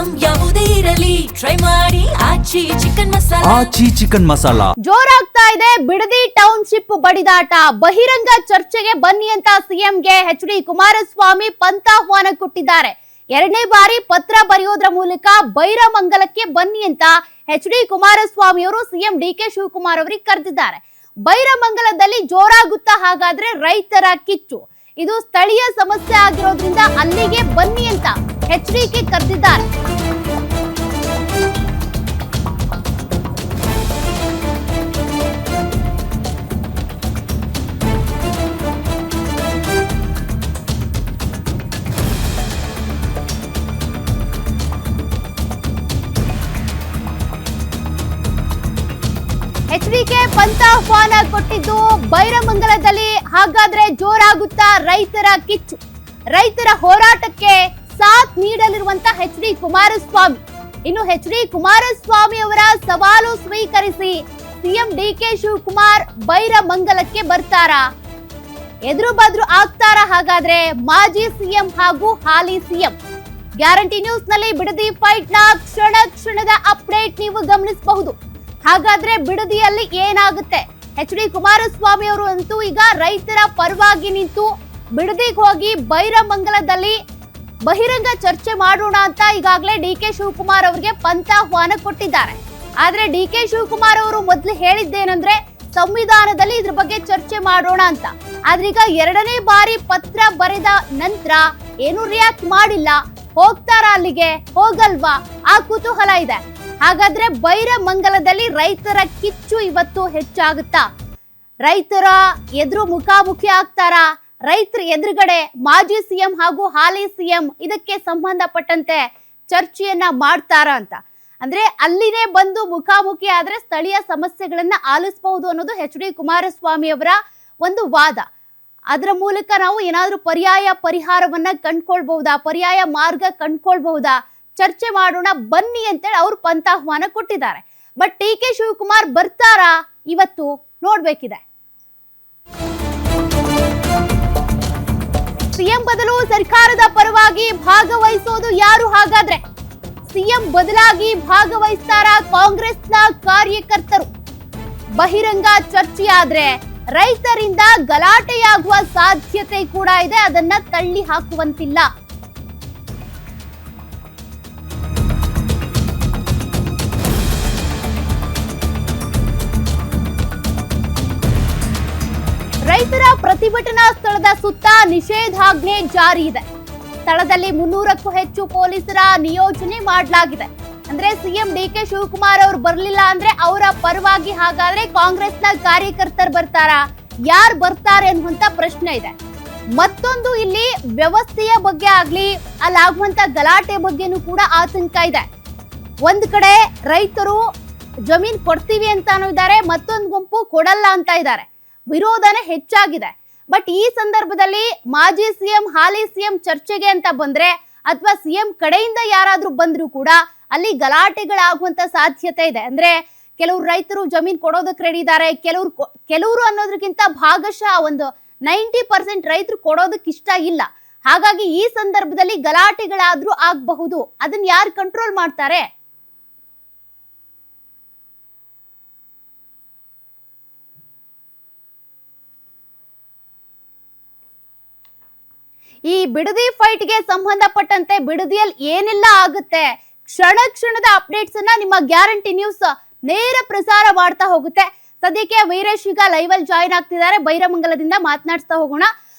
Item ಯಾವುದೇ ಇರಲಿ try ಮಾಡಿ ಆಚಿ ಚಿಕನ್ ಮಸಾಲಾ. ಜೋರಾಗ್ತಾ ಇದೆ ಬಿಡದಿ ಟೌನ್ಶಿಪ್ ಬಡಿದಾಟ. ಬಹಿರಂಗ ಚರ್ಚೆಗೆ ಬನ್ನಿ ಅಂತ ಸಿಎಂಗೆ ಎಚ್.ಡಿ. ಕುಮಾರಸ್ವಾಮಿ ಪಂಥಾಹ್ವಾನ ಕೊಟ್ಟಿದ್ದಾರೆ. ಎರಡನೇ ಬಾರಿ ಪತ್ರ ಬರೆಯೋದ್ರ ಮೂಲಕ ಬೈರಮಂಗಲಕ್ಕೆ ಬನ್ನಿ ಅಂತ ಎಚ್.ಡಿ. ಕುಮಾರಸ್ವಾಮಿ ಅವರು ಸಿಎಂ ಡಿ.ಕೆ. ಶಿವಕುಮಾರ್ ಅವರಿಗೆ ಕರೆದಿದ್ದಾರೆ. ಬೈರಮಂಗಲದಲ್ಲಿ ಜೋರಾಗುತ್ತಾ ಹಾಗಾದ್ರೆ ರೈತರ ಕಿಚ್ಚು. ಇದು ಸ್ಥಳೀಯ ಸಮಸ್ಯೆ ಆಗಿರೋದ್ರಿಂದ ಅಲ್ಲಿಗೆ ಬನ್ನಿ ಅಂತ ಎಚ್.ಡಿ.ಕೆ ಕರೆದಿದ್ದಾರೆ. ಎಚ್.ಡಿ.ಕೆ ಪಂಥಾಹ್ವಾನ ಕೊಟ್ಟಿದ್ದು ಬೈರಮಂಗಲದಲ್ಲಿ ಹಾಗಾದ್ರೆ ಜೋರಾಗುತ್ತಾ ರೈತರ ಕಿಚ್ಚು. ರೈತರ ಹೋರಾಟಕ್ಕೆ ಸಾಥ್ ನೀಡಲಿರುವಂತಹ ಎಚ್.ಡಿ. ಕುಮಾರಸ್ವಾಮಿ. ಇನ್ನು ಎಚ್.ಡಿ. ಕುಮಾರಸ್ವಾಮಿ ಅವರ ಸವಾಲು ಸ್ವೀಕರಿಸಿ ಸಿಎಂ ಡಿ.ಕೆ. ಶಿವಕುಮಾರ್ ಬೈರಮಂಗಲಕ್ಕೆ ಬರ್ತಾರಾ? ಎದುರು ಬದ್ರು ಆಗ್ತಾರಾ ಹಾಗಾದ್ರೆ ಮಾಜಿ ಸಿಎಂ ಹಾಗೂ ಹಾಲಿ ಸಿಎಂ? ಗ್ಯಾರಂಟಿ ನ್ಯೂಸ್ ನಲ್ಲಿ ಬಿಡದಿ ಫೈಟ್ ನ ಕ್ಷಣದ ಅಪ್ಡೇಟ್ ನೀವು ಗಮನಿಸಬಹುದು. ಹಾಗಾದ್ರೆ ಬಿಡದಿಯಲ್ಲಿ ಏನಾಗುತ್ತೆ? ಎಚ್.ಡಿ. ಕುಮಾರಸ್ವಾಮಿ ಅವರು ಅಂತೂ ಈಗ ರೈತರ ಪರವಾಗಿ ನಿಂತು ಬಿಡದಿಗೆ ಹೋಗಿ ಬೈರಮಂಗಲದಲ್ಲಿ ಬಹಿರಂಗ ಚರ್ಚೆ ಮಾಡೋಣ ಅಂತ ಈಗಾಗಲೇ ಡಿ.ಕೆ. ಶಿವಕುಮಾರ್ ಅವರಿಗೆ ಪಂಥಾಹ್ವಾನ ಕೊಟ್ಟಿದ್ದಾರೆ. ಆದ್ರೆ ಡಿ.ಕೆ. ಶಿವಕುಮಾರ್ ಅವರು ಮೊದಲು ಹೇಳಿದ್ದೇನೆಂದ್ರೆ ಸಂವಿಧಾನದಲ್ಲಿ ಇದ್ರ ಬಗ್ಗೆ ಚರ್ಚೆ ಮಾಡೋಣ ಅಂತ. ಆದ್ರೆ ಈಗ ಎರಡನೇ ಬಾರಿ ಪತ್ರ ಬರೆದ ನಂತರ ಏನು ರಿಯಾಕ್ಟ್ ಮಾಡಿಲ್ಲ. ಹೋಗ್ತಾರ ಅಲ್ಲಿಗೆ, ಹೋಗಲ್ವಾ? ಆ ಕುತೂಹಲ ಇದೆ. ಹಾಗಾದ್ರೆ ಬೈರಮಂಗಲದಲ್ಲಿ ರೈತರ ಕಿಚ್ಚು ಇವತ್ತು ಹೆಚ್ಚಾಗುತ್ತಾ? ರೈತರ ಎದುರು ಮುಖಾಮುಖಿ ಆಗ್ತಾರಾ? ರೈತರ ಎದುರುಗಡೆ ಮಾಜಿ ಸಿಎಂ ಹಾಗೂ ಹಾಲಿ ಸಿಎಂ ಇದಕ್ಕೆ ಸಂಬಂಧಪಟ್ಟಂತೆ ಚರ್ಚೆಯನ್ನ ಮಾಡ್ತಾರಾ ಅಂತ. ಅಂದ್ರೆ ಅಲ್ಲಿನೇ ಬಂದು ಮುಖಾಮುಖಿ ಆದ್ರೆ ಸ್ಥಳೀಯ ಸಮಸ್ಯೆಗಳನ್ನ ಆಲಿಸಬಹುದು ಅನ್ನೋದು ಎಚ್.ಡಿ. ಕುಮಾರಸ್ವಾಮಿ ಅವರ ಒಂದು ವಾದ. ಅದರ ಮೂಲಕ ನಾವು ಏನಾದ್ರೂ ಪರಿಹಾರವನ್ನ ಕಂಡ್ಕೊಳ್ಬಹುದಾ, ಪರ್ಯಾಯ ಮಾರ್ಗ ಕಂಡ್ಕೊಳ್ಬಹುದಾ, ಚರ್ಚೆ ಮಾಡೋಣ ಬನ್ನಿ ಅಂತೇಳಿ ಅವ್ರು ಪಂಥಾಹ್ವಾನ ಕೊಟ್ಟಿದ್ದಾರೆ. ಬಟ್ ಡಿ.ಕೆ. ಶಿವಕುಮಾರ್ ಬರ್ತಾರಾ ಇವತ್ತು ನೋಡ್ಬೇಕಿದೆ. ಸಿಎಂ ಬದಲು ಸರ್ಕಾರದ ಪರವಾಗಿ ಭಾಗವಹಿಸೋದು ಯಾರು ಹಾಗಾದ್ರೆ? ಸಿಎಂ ಬದಲಾಗಿ ಭಾಗವಹಿಸ್ತಾರ ಕಾಂಗ್ರೆಸ್ನ ಕಾರ್ಯಕರ್ತರು? ಬಹಿರಂಗ ಚರ್ಚೆಯಾದ್ರೆ ರೈತರಿಂದ ಗಲಾಟೆಯಾಗುವ ಸಾಧ್ಯತೆ ಕೂಡ ಇದೆ. ಅದನ್ನ ತಳ್ಳಿ ಹಾಕುವಂತಿಲ್ಲ. ರೈತರ ಪ್ರತಿಭಟನಾ ಸ್ಥಳದ ಸುತ್ತ ನಿಷೇಧಾಜ್ಞೆ ಜಾರಿ ಇದೆ. ಸ್ಥಳದಲ್ಲಿ 300ಕ್ಕೂ ಹೆಚ್ಚು ಪೊಲೀಸರ ನಿಯೋಜನೆ ಮಾಡಲಾಗಿದೆ. ಅಂದ್ರೆ ಸಿಎಂ ಡಿ.ಕೆ. ಶಿವಕುಮಾರ್ ಅವರು ಬರಲಿಲ್ಲ ಅಂದ್ರೆ ಅವರ ಪರವಾಗಿ ಹಾಗಾದ್ರೆ ಕಾಂಗ್ರೆಸ್ನ ಕಾರ್ಯಕರ್ತರು ಬರ್ತಾರಾ? ಯಾರು ಬರ್ತಾರೆ ಅನ್ನುವಂತ ಪ್ರಶ್ನೆ ಇದೆ. ಮತ್ತೊಂದು ಇಲ್ಲಿ ವ್ಯವಸ್ಥೆಯ ಬಗ್ಗೆ ಆಗ್ಲಿ, ಅಲ್ಲಾಗುವಂತ ಗಲಾಟೆ ಬಗ್ಗೆನೂ ಕೂಡ ಆತಂಕ ಇದೆ. ಒಂದ್ ಕಡೆ ರೈತರು ಜಮೀನ್ ಕೊಡ್ತೀವಿ ಅಂತಾನೂ ಇದ್ದಾರೆ, ಮತ್ತೊಂದು ಗುಂಪು ಕೊಡಲ್ಲ ಅಂತ ಇದ್ದಾರೆ. ವಿರೋಧನೆ ಹೆಚ್ಚಾಗಿದೆ. ಬಟ್ ಈ ಸಂದರ್ಭದಲ್ಲಿ ಮಾಜಿ ಸಿಎಂ ಹಾಲಿ ಸಿಎಂ ಚರ್ಚೆಗೆ ಅಂತ ಬಂದ್ರೆ ಅಥವಾ ಸಿಎಂ ಕಡೆಯಿಂದ ಯಾರಾದ್ರೂ ಬಂದ್ರು ಕೂಡ ಅಲ್ಲಿ ಗಲಾಟೆಗಳಾಗುವಂತ ಸಾಧ್ಯತೆ ಇದೆ. ಅಂದ್ರೆ ಕೆಲವರು ರೈತರು ಜಮೀನ್ ಕೊಡೋದಕ್ಕೆ ರೆಡಿ ಇದ್ದಾರೆ, ಕೆಲವರು ಅನ್ನೋದಕ್ಕಿಂತ ಭಾಗಶಃ ಒಂದು 90% ರೈತರು ಕೊಡೋದಕ್ಕೆ ಇಷ್ಟ ಇಲ್ಲ. ಹಾಗಾಗಿ ಈ ಸಂದರ್ಭದಲ್ಲಿ ಗಲಾಟೆಗಳಾದ್ರೂ ಆಗಬಹುದು. ಅದನ್ನ ಯಾರು ಕಂಟ್ರೋಲ್ ಮಾಡ್ತಾರೆ? ಈ ಬಿಡದಿ ಫೈಟ್ ಗೆ ಸಂಬಂಧಪಟ್ಟಂತೆ ಬಿಡದಿಯಲ್ಲಿ ಏನೆಲ್ಲ ಆಗುತ್ತೆ, ಕ್ಷಣದ ಅಪ್ಡೇಟ್ಸ್ ಅನ್ನ ನಿಮ್ಮ ಗ್ಯಾರಂಟಿ ನ್ಯೂಸ್ ನೇರ ಪ್ರಸಾರ ಮಾಡ್ತಾ ಹೋಗುತ್ತೆ. ಸದ್ಯಕ್ಕೆ ವೀರೇಶ್ ಈಗ ಲೈವ್ ಅಲ್ಲಿ ಜಾಯಿನ್ ಆಗ್ತಿದ್ದಾರೆ. ಬೈರಮಂಗಲದಿಂದ ಮಾತನಾಡಿಸ್ತಾ ಹೋಗೋಣ.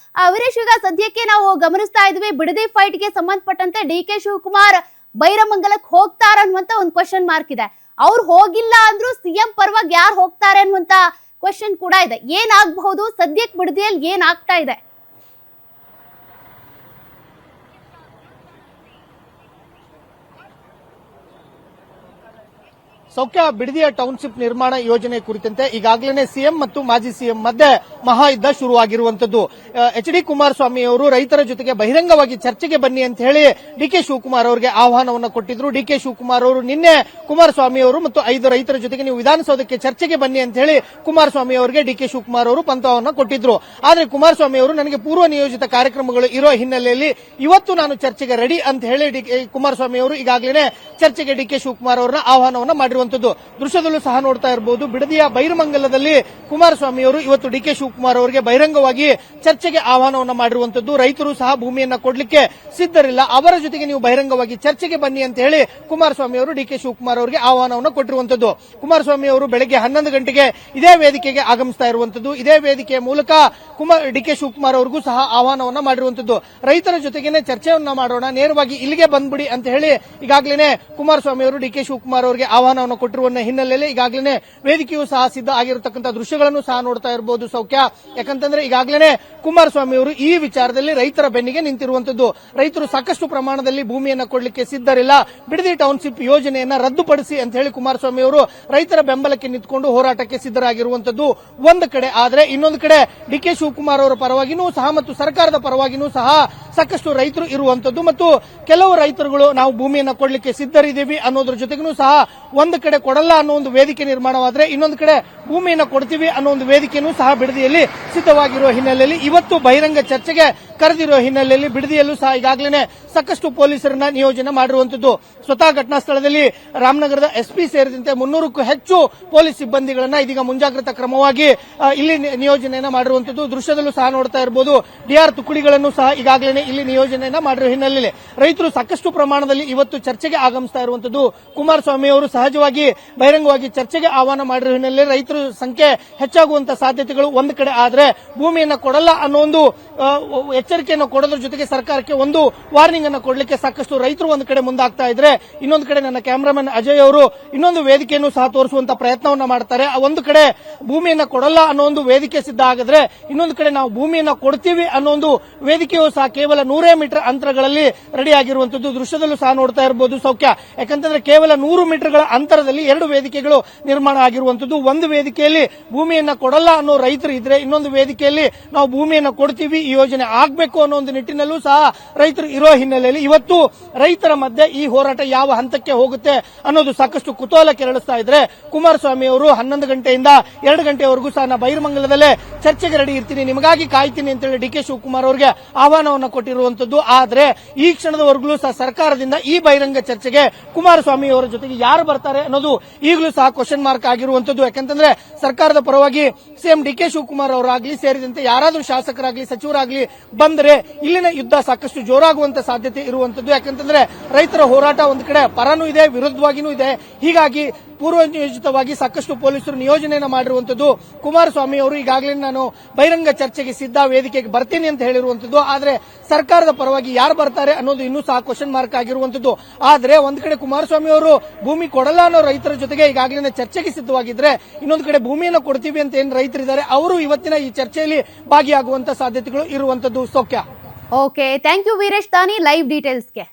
ವೀರೇಶ್, ಈಗ ಸದ್ಯಕ್ಕೆ ನಾವು ಗಮನಿಸ್ತಾ ಇದ್ವಿ ಬಿಡದಿ ಫೈಟ್ ಗೆ ಸಂಬಂಧಪಟ್ಟಂತೆ ಡಿ.ಕೆ. ಶಿವಕುಮಾರ್ ಬೈರಮಂಗಲಕ್ಕೆ ಹೋಗ್ತಾರ ಅನ್ನುವಂತ ಒಂದು ಕ್ವಶನ್ ಮಾರ್ಕ್ ಇದೆ. ಅವ್ರು ಹೋಗಿಲ್ಲ ಅಂದ್ರೂ ಸಿಎಂ ಪರವಾಗಿ ಯಾರು ಹೋಗ್ತಾರೆ ಅನ್ನುವಂತ ಕ್ವಶನ್ ಕೂಡ ಇದೆ. ಏನಾಗಬಹುದು ಸದ್ಯಕ್ಕೆ ಬಿಡದಿಯಲ್ಲಿ ಏನಾಗ್ತಾ ಇದೆ? ಸೌಖ್ಯ ಬಿಡದಿಯ ಟೌನ್ಶಿಪ್ ನಿರ್ಮಾಣ ಯೋಜನೆ ಕುರಿತಂತೆ ಈಗಾಗಲೇ ಸಿಎಂ ಮತ್ತು ಮಾಜಿ ಸಿಎಂ ಮಧ್ಯೆ ಮಹಾಯುದ್ಧ ಶುರುವಾಗಿರುವಂತದ್ದು. ಎಚ್ ಡಿ ಕುಮಾರಸ್ವಾಮಿ ಅವರು ರೈತರ ಜೊತೆಗೆ ಬಹಿರಂಗವಾಗಿ ಚರ್ಚೆಗೆ ಬನ್ನಿ ಅಂತ ಹೇಳಿ ಡಿಕೆ ಶಿವಕುಮಾರ್ ಅವರಿಗೆ ಆಹ್ವಾನವನ್ನು ಕೊಟ್ಟಿದ್ರು. ಡಿಕೆ ಶಿವಕುಮಾರ್ ಅವರು ನಿನ್ನೆ ಕುಮಾರಸ್ವಾಮಿ ಅವರು ಮತ್ತು 5 ರೈತರ ಜೊತೆಗೆ ನೀವು ವಿಧಾನಸೌಧಕ್ಕೆ ಚರ್ಚೆಗೆ ಬನ್ನಿ ಅಂತ ಹೇಳಿ ಕುಮಾರಸ್ವಾಮಿ ಅವರಿಗೆ ಡಿಕೆ ಶಿವಕುಮಾರ್ ಅವರು ಪಂಥವನ್ನು ಕೊಟ್ಟಿದ್ರು. ಆದ್ರೆ ಕುಮಾರಸ್ವಾಮಿ ಅವರು ನನಗೆ ಪೂರ್ವ ನಿಯೋಜಿತ ಕಾರ್ಯಕ್ರಮಗಳು ಇರೋ ಹಿನ್ನೆಲೆಯಲ್ಲಿ ಇವತ್ತು ನಾನು ಚರ್ಚೆಗೆ ರೆಡಿ ಅಂತ ಹೇಳಿ ಕುಮಾರಸ್ವಾಮಿ ಅವರು ಈಗಾಗಲೇ ಚರ್ಚೆಗೆ ಡಿಕೆ ಶಿವಕುಮಾರ್ ಅವರನ್ನ ಆಹ್ವಾನವನ್ನು ಮಾಡಿರುವಂತದ್ದು. ದೃಶ್ಯದಲ್ಲೂ ಸಹ ನೋಡ್ತಾ ಇರಬಹುದು. ಬಿಡದಿಯ ಬೈರಮಂಗಲದಲ್ಲಿ ಕುಮಾರಸ್ವಾಮಿ ಅವರು ಇವತ್ತು ಡಿಕೆ ಶಿವಕುಮಾರ್ ಅವರಿಗೆ ಬಹಿರಂಗವಾಗಿ ಚರ್ಚೆಗೆ ಆಹ್ವಾನವನ್ನು ಮಾಡಿರುವಂತದ್ದು. ರೈತರು ಸಹ ಭೂಮಿಯನ್ನ ಕೊಡ್ಲಿಕ್ಕೆ ಸಿದ್ಧರಿಲ್ಲ, ಅವರ ಜೊತೆಗೆ ನೀವು ಬಹಿರಂಗವಾಗಿ ಚರ್ಚೆಗೆ ಬನ್ನಿ ಅಂತ ಹೇಳಿ ಕುಮಾರಸ್ವಾಮಿ ಅವರು ಡಿಕೆ ಶಿವಕುಮಾರ್ ಅವರಿಗೆ ಆಹ್ವಾನವನ್ನು ಕೊಟ್ಟಿರುವಂತದ್ದು. ಕುಮಾರಸ್ವಾಮಿ ಅವರು ಬೆಳಗ್ಗೆ 11 ಗಂಟೆಗೆ ಇದೇ ವೇದಿಕೆಗೆ ಆಗಮಿಸ್ತಾ ಇರುವಂತದ್ದು. ಇದೇ ವೇದಿಕೆಯ ಮೂಲಕ ಡಿಕೆ ಶಿವಕುಮಾರ್ ಅವರಿಗೂ ಸಹ ಆಹ್ವಾನವನ್ನ ಮಾಡಿರುವಂತದ್ದು. ರೈತರ ಜೊತೆಗೇನೆ ಚರ್ಚೆಯನ್ನ ಮಾಡೋಣ, ನೇರವಾಗಿ ಇಲ್ಲಿಗೆ ಬಂದ್ಬಿಡಿ ಅಂತ ಹೇಳಿ ಈಗಾಗಲೇ ಕುಮಾರಸ್ವಾಮಿ ಅವರು ಡಿಕೆ ಶಿವಕುಮಾರ್ ಅವರಿಗೆ ಆಹ್ವಾನವನ್ನು ಕೊಟ್ಟಿರುವ ಹಿನ್ನೆಲೆಯಲ್ಲಿ ಈಗಾಗಲೇ ವೇದಿಕೆಯೂ ಸಹ ಸಿದ್ಧ ಆಗಿರತಕ್ಕಂಥ ದೃಶ್ಯಗಳನ್ನು ಸಹ ನೋಡ್ತಾ ಇರಬಹುದು ಸೌಖ್ಯ. ಯಾಕಂತಂದ್ರೆ ಈಗಾಗಲೇ ಕುಮಾರಸ್ವಾಮಿ ಅವರು ಈ ವಿಚಾರದಲ್ಲಿ ರೈತರ ಬೆನ್ನಿಗೆ ನಿಂತಿರುವಂತದ್ದು. ರೈತರು ಸಾಕಷ್ಟು ಪ್ರಮಾಣದಲ್ಲಿ ಭೂಮಿಯನ್ನ ಕೊಡಲಿಕ್ಕೆ ಸಿದ್ಧರಿಲ್ಲ, ಬಿಡದಿ ಟೌನ್ಶಿಪ್ ಯೋಜನೆಯನ್ನ ರದ್ದುಪಡಿಸಿ ಅಂತ ಹೇಳಿ ಕುಮಾರಸ್ವಾಮಿ ಅವರು ರೈತರ ಬೆಂಬಲಕ್ಕೆ ನಿಂತುಕೊಂಡು ಹೋರಾಟಕ್ಕೆ ಸಿದ್ಧರಾಗಿರುವಂತದ್ದು ಒಂದು ಕಡೆ. ಆದ್ರೆ ಇನ್ನೊಂದು ಕಡೆ ಡಿಕೆ ಶಿವಕುಮಾರ್ ಅವರ ಪರವಾಗಿನೂ ಸಹ ಮತ್ತು ಸರ್ಕಾರದ ಪರವಾಗಿನೂ ಸಹ ಸಾಕಷ್ಟು ರೈತರು ಇರುವಂತದ್ದು ಮತ್ತು ಕೆಲವು ರೈತರುಗಳು ನಾವು ಭೂಮಿಯನ್ನ ಕೊಡಲಿಕ್ಕೆ ಸಿದ್ಧರಿದ್ದೀವಿ ಅನ್ನೋದ್ರ ಜೊತೆಗೂ ಸಹ ಒಂದು ಕಡೆ ಕೊಡಲ್ಲ ಅನ್ನೋ ಒಂದು ವೇದಿಕೆ ನಿರ್ಮಾಣವಾದ್ರೆ ಇನ್ನೊಂದು ಕಡೆ ಭೂಮಿಯನ್ನ ಕೊಡ್ತೀವಿ ಅನ್ನೋ ಒಂದು ವೇದಿಕೆಯೂ ಸಹ ಬಿಡದಿಯಲ್ಲಿ ಸಿದ್ಧವಾಗಿರುವ ಹಿನ್ನೆಲೆಯಲ್ಲಿ ಇವತ್ತು ಬಹಿರಂಗ ಚರ್ಚೆಗೆ ಕರೆದಿರುವ ಹಿನ್ನೆಲೆಯಲ್ಲಿ ಬಿಡದಿಯಲ್ಲೂ ಸಹ ಈಗಾಗಲೇ ಸಾಕಷ್ಟು ಪೊಲೀಸರನ್ನ ನಿಯೋಜನೆ ಮಾಡಿರುವಂತದ್ದು. ಸ್ವತಃ ಘಟನಾ ಸ್ಥಳದಲ್ಲಿ ರಾಮನಗರದ ಎಸ್ಪಿ ಸೇರಿದಂತೆ 300ಕ್ಕೂ ಹೆಚ್ಚು ಪೊಲೀಸ್ ಸಿಬ್ಬಂದಿಗಳನ್ನ ಇದೀಗ ಮುಂಜಾಗ್ರತಾ ಕ್ರಮವಾಗಿ ಇಲ್ಲಿ ನಿಯೋಜನೆಯನ್ನ ಮಾಡಿರುವಂತದ್ದು. ದೃಶ್ಯದಲ್ಲೂ ಸಹ ನೋಡ್ತಾ ಇರಬಹುದು. ಡಿಆರ್ ತುಕಡಿಗಳನ್ನು ಸಹ ಈಗಾಗಲೇ ಇಲ್ಲಿ ನಿಯೋಜನೆಯನ್ನ ಮಾಡಿರುವ ಹಿನ್ನೆಲೆಯಲ್ಲಿ ರೈತರು ಸಾಕಷ್ಟು ಪ್ರಮಾಣದಲ್ಲಿ ಇವತ್ತು ಚರ್ಚೆಗೆ ಆಗಮಿಸ್ತಾ ಇರುವಂತದ್ದು. ಕುಮಾರಸ್ವಾಮಿ ಅವರು ಸಹಜವಾಗಿ ಬಹಿರಂಗವಾಗಿ ಚರ್ಚೆಗೆ ಆಹ್ವಾನ ಮಾಡಿರುವ ಹಿನ್ನೆಲೆಯಲ್ಲಿ ರೈತರ ಸಂಖ್ಯೆ ಹೆಚ್ಚಾಗುವಂತಹ ಸಾಧ್ಯತೆಗಳು ಒಂದು ಕಡೆ. ಆದ್ರೆ ಭೂಮಿಯನ್ನ ಕೊಡಲ್ಲ ಅನ್ನೋ ಒಂದು ಎಚ್ಚರಿಕೆಯನ್ನು ಕೊಡೋದ್ರ ಜೊತೆಗೆ ಸರ್ಕಾರಕ್ಕೆ ಒಂದು ವಾರ್ನಿಂಗ್ ಅನ್ನು ಕೊಡಲಿಕ್ಕೆ ಸಾಕಷ್ಟು ರೈತರು ಒಂದು ಕಡೆ ಮುಂದಾಗ್ತಾ ಇದ್ರೆ, ಇನ್ನೊಂದು ಕಡೆ ನನ್ನ ಕ್ಯಾಮರಾಮನ್ ಅಜಯ್ ಅವರು ಇನ್ನೊಂದು ವೇದಿಕೆಯನ್ನು ಸಹ ತೋರಿಸುವಂತ ಪ್ರಯತ್ನವನ್ನ ಮಾಡ್ತಾರೆ. ಒಂದು ಕಡೆ ಭೂಮಿಯನ್ನ ಕೊಡಲ್ಲ ಅನ್ನೋ ಒಂದು ವೇದಿಕೆ ಸಿದ್ಧ ಆಗಿದ್ರೆ, ಇನ್ನೊಂದು ಕಡೆ ನಾವು ಭೂಮಿಯನ್ನ ಕೊಡ್ತೀವಿ ಅನ್ನೋ ಒಂದು ವೇದಿಕೆಯೂ ಸಹ ಕೇವಲ 100 ಮೀಟರ್ ಅಂತರಗಳಲ್ಲಿ ರೆಡಿ ಆಗಿರುವಂತದ್ದು. ದೃಶ್ಯದಲ್ಲೂ ಸಹ ನೋಡ್ತಾ ಇರಬಹುದು ಸೌಖ್ಯ. ಯಾಕಂತಂದ್ರೆ ಕೇವಲ 100 ಮೀಟರ್ಗಳ ಅಂತರದಲ್ಲಿ 2 ವೇದಿಕೆಗಳು ನಿರ್ಮಾಣ ಆಗಿರುವಂತದ್ದು. ಒಂದು ವೇದಿಕೆಯಲ್ಲಿ ಭೂಮಿಯನ್ನ ಕೊಡಲ್ಲ ಅನ್ನೋ ರೈತರು ಇದ್ರೆ, ಇನ್ನೊಂದು ವೇದಿಕೆಯಲ್ಲಿ ನಾವು ಭೂಮಿಯನ್ನ ಕೊಡ್ತೀವಿ, ಈ ಯೋಜನೆ ಆಗ್ಬೇಕು ಅನ್ನೋ ಒಂದು ನಿಟ್ಟಿನಲ್ಲೂ ಸಹ ರೈತರು ಇರೋ ಹಿನ್ನೆಲೆಯಲ್ಲಿ ಇವತ್ತು ರೈತರ ಮಧ್ಯೆ ಈ ಹೋರಾಟ ಯಾವ ಹಂತಕ್ಕೆ ಹೋಗುತ್ತೆ ಅನ್ನೋದು ಸಾಕಷ್ಟು ಕುತೂಹಲ ಕೆರಳಿಸ್ತಾ ಇದ್ರೆ, ಕುಮಾರಸ್ವಾಮಿ ಅವರು 11 ಗಂಟೆಯಿಂದ 2 ಗಂಟೆವರೆಗೂ ಸಹ ನಾ ಬೈರಮಂಗಲದಲ್ಲೇ ಚರ್ಚೆಗೆ ರೆಡಿ ಇರ್ತೀನಿ, ನಿಮಗಾಗಿ ಕಾಯ್ತೀನಿ ಅಂತೇಳಿ ಡಿಕೆ ಶಿವಕುಮಾರ್ ಅವರಿಗೆ ಆಹ್ವಾನವನ್ನು ಕೊಟ್ಟಿರುವಂತದ್ದು. ಆದ್ರೆ ಈ ಕ್ಷಣದವರೆಗೂ ಸಹ ಸರ್ಕಾರದಿಂದ ಈ ಬಹಿರಂಗ ಚರ್ಚೆಗೆ ಕುಮಾರಸ್ವಾಮಿ ಅವರ ಜೊತೆಗೆ ಯಾರು ಬರ್ತಾರೆ ಅನ್ನೋದು ಈಗಲೂ ಸಹ ಕ್ವಶನ್ ಮಾರ್ಕ್ ಆಗಿರುವಂತದ್ದು. ಯಾಕಂತಂದ್ರೆ ಸರ್ಕಾರದ ಪರವಾಗಿ ಸಿಎಂ ಡಿಕೆ ಶಿವಕುಮಾರ್ ಅವರಾಗ್ಲಿ ಸೇರಿದಂತೆ ಯಾರಾದರೂ ಶಾಸಕರಾಗ್ಲಿ ಸಚಿವರಾಗ್ಲಿ ಬಂದರೆ ಇಲ್ಲಿನ ಯುದ್ಧ ಸಾಕಷ್ಟು ಜೋರಾಗುವಂತ ಸಾಧ್ಯತೆ ಇರುವಂತದ್ದು. ಯಾಕಂತಂದ್ರೆ ರೈತರ ಹೋರಾಟ ಒಂದು ಕಡೆ ಪರನೂ ಇದೆ, ವಿರುದ್ಧವಾಗಿಯೂ ಇದೆ. ಹೀಗಾಗಿ ಪೂರ್ವ ನಿಯೋಜಿತವಾಗಿ ಸಾಕಷ್ಟು ಪೊಲೀಸರು ನಿಯೋಜನೆಯನ್ನು ಮಾಡಿರುವಂತದ್ದು. ಕುಮಾರಸ್ವಾಮಿ ಅವರು ಈಗಾಗಲೇ ನಾನು ಬಹಿರಂಗ ಚರ್ಚೆಗೆ ಸಿದ್ಧ, ವೇದಿಕೆಗೆ ಬರ್ತೀನಿ ಅಂತ ಹೇಳಿರುವಂತದ್ದು. ಆದ್ರೆ ಸರ್ಕಾರದ ಪರವಾಗಿ ಯಾರು ಬರ್ತಾರೆ ಅನ್ನೋದು ಇನ್ನೂ ಸಹ ಕ್ವಶನ್ ಮಾರ್ಕ್ ಆಗಿರುವಂತದ್ದು. ಆದ್ರೆ ಒಂದ್ ಕಡೆ ಕುಮಾರಸ್ವಾಮಿ ಅವರು ಭೂಮಿ ಕೊಡಲ್ಲ ಅನ್ನೋ ರೈತರ ಜೊತೆಗೆ ಈಗಾಗಲೇ ಚರ್ಚೆಗೆ ಸಿದ್ಧವಾಗಿದ್ರೆ, ಇನ್ನೊಂದು ಕಡೆ ಭೂಮಿಯನ್ನು ಕೊಡ್ತೀವಿ ಅಂತ ಏನ್ ರೈತರಿದ್ದಾರೆ ಅವರು ಇವತ್ತಿನ ಈ ಚರ್ಚೆಯಲ್ಲಿ ಭಾಗಿಯಾಗುವಂತ ಸಾಧ್ಯತೆಗಳು ಇರುವಂತದ್ದು. ಸೌಖ್ಯ. ಓಕೆ, ಥ್ಯಾಂಕ್ ಯು ವೀರೇಶ್ ದಾನಿ ಲೈವ್ ಡೀಟೇಲ್ಸ್ಗೆ.